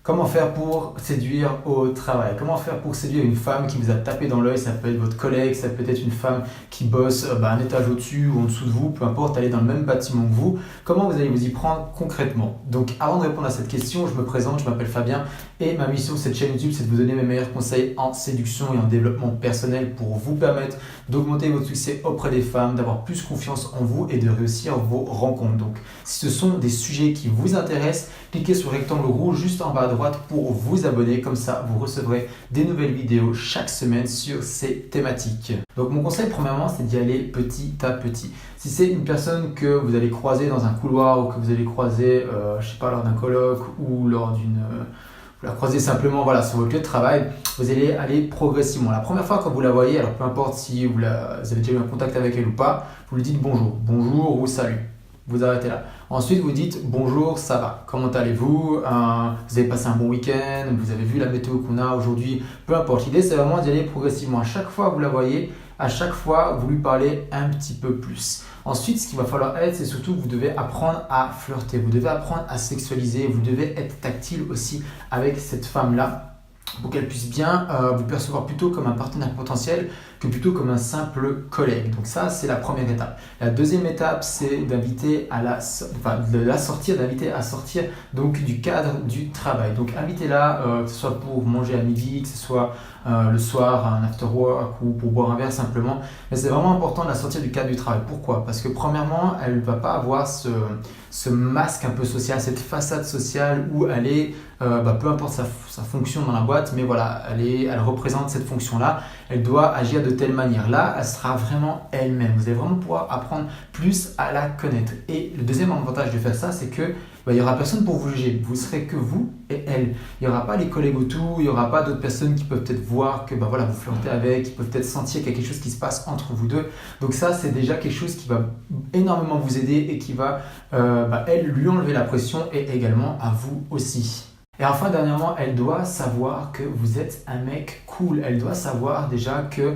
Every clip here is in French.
Comment faire pour séduire au travail? Comment faire pour séduire une femme qui vous a tapé dans l'œil? Ça peut être votre collègue, ça peut être une femme qui bosse un étage au-dessus ou en dessous de vous, peu importe, elle est dans le même bâtiment que vous. Comment vous allez vous y prendre concrètement? Donc avant de répondre à cette question, je me présente, je m'appelle Fabien et ma mission sur cette chaîne YouTube, c'est de vous donner mes meilleurs conseils en séduction et en développement personnel pour vous permettre d'augmenter votre succès auprès des femmes, d'avoir plus confiance en vous et de réussir vos rencontres. Donc si ce sont des sujets qui vous intéressent, cliquez sur le rectangle rouge juste en bas à droite pour vous abonner. Comme ça, vous recevrez des nouvelles vidéos chaque semaine sur ces thématiques. Donc mon conseil premièrement, c'est d'y aller petit à petit. Si c'est une personne que vous allez croiser dans un couloir ou que vous allez croiser, lors d'un colloque ou lors d'une... vous la croisez simplement sur votre lieu de travail, vous allez aller progressivement. La première fois que vous la voyez, alors peu importe si vous avez déjà eu un contact avec elle ou pas, vous lui dites bonjour ou salut. Vous arrêtez là. Ensuite, vous dites bonjour, ça va, comment allez-vous? Vous avez passé un bon week-end, vous avez vu la météo qu'on a aujourd'hui, peu importe. L'idée, c'est vraiment d'y aller progressivement. À chaque fois que vous la voyez, à chaque fois, vous lui parlez un petit peu plus. Ensuite, ce qu'il va falloir être, c'est surtout que vous devez apprendre à flirter, vous devez apprendre à sexualiser, vous devez être tactile aussi avec cette femme-là pour qu'elle puisse bien vous percevoir plutôt comme un partenaire potentiel que plutôt comme un simple collègue. Donc ça, c'est la première étape. La deuxième étape, c'est d'inviter d'inviter à sortir donc du cadre du travail. Donc invitez-la, que ce soit pour manger à midi, que ce soit le soir, un after work ou pour boire un verre simplement. Mais c'est vraiment important de la sortir du cadre du travail. Pourquoi? Parce que premièrement, elle ne va pas avoir ce masque un peu social, cette façade sociale où elle est, peu importe sa fonction dans la boîte, mais voilà, elle représente cette fonction-là. Elle doit agir de telle manière. Là, elle sera vraiment elle-même. Vous allez vraiment pouvoir apprendre plus à la connaître. Et le deuxième avantage de faire ça, c'est que il n'y aura personne pour vous juger. Vous serez que vous et elle. Il n'y aura pas les collègues autour, il n'y aura pas d'autres personnes qui peuvent peut-être voir que vous flirtez avec, qui peuvent peut-être sentir quelque chose qui se passe entre vous deux. Donc ça, c'est déjà quelque chose qui va énormément vous aider et qui va, elle, lui enlever la pression et également à vous aussi. Et enfin, dernièrement, elle doit savoir que vous êtes un mec cool. Elle doit savoir déjà que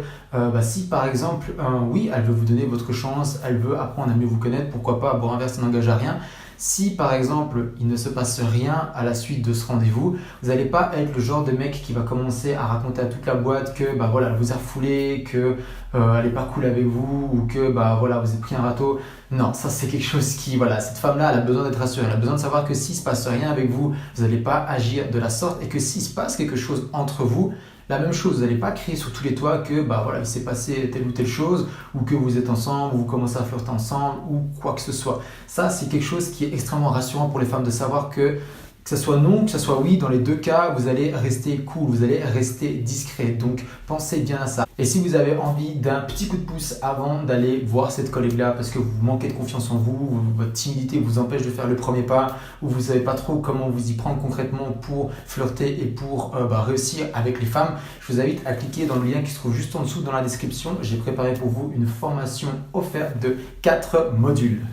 si par exemple, oui, elle veut vous donner votre chance, elle veut apprendre à mieux vous connaître, pourquoi pas, boire un verre, ça n'engage à rien. Si par exemple, il ne se passe rien à la suite de ce rendez-vous, vous n'allez pas être le genre de mec qui va commencer à raconter à toute la boîte que elle vous a refoulé, que elle n'est pas cool avec vous ou que vous avez pris un râteau. Non, ça c'est quelque chose qui, cette femme-là, elle a besoin d'être rassurée. Elle a besoin de savoir que s'il ne se passe rien avec vous, vous n'allez pas agir de la sorte et que s'il se passe quelque chose entre vous, la même chose, vous n'allez pas crier sur tous les toits que il s'est passé telle ou telle chose ou que vous êtes ensemble ou vous commencez à flirter ensemble ou quoi que ce soit. Ça, c'est quelque chose qui est extrêmement rassurant pour les femmes de savoir que ce soit non, que ce soit oui, dans les deux cas, vous allez rester cool, vous allez rester discret. Donc, pensez bien à ça. Et si vous avez envie d'un petit coup de pouce avant d'aller voir cette collègue-là parce que vous manquez de confiance en vous, votre timidité vous empêche de faire le premier pas, ou vous ne savez pas trop comment vous y prendre concrètement pour flirter et pour réussir avec les femmes, je vous invite à cliquer dans le lien qui se trouve juste en dessous dans la description. J'ai préparé pour vous une formation offerte de 4 modules.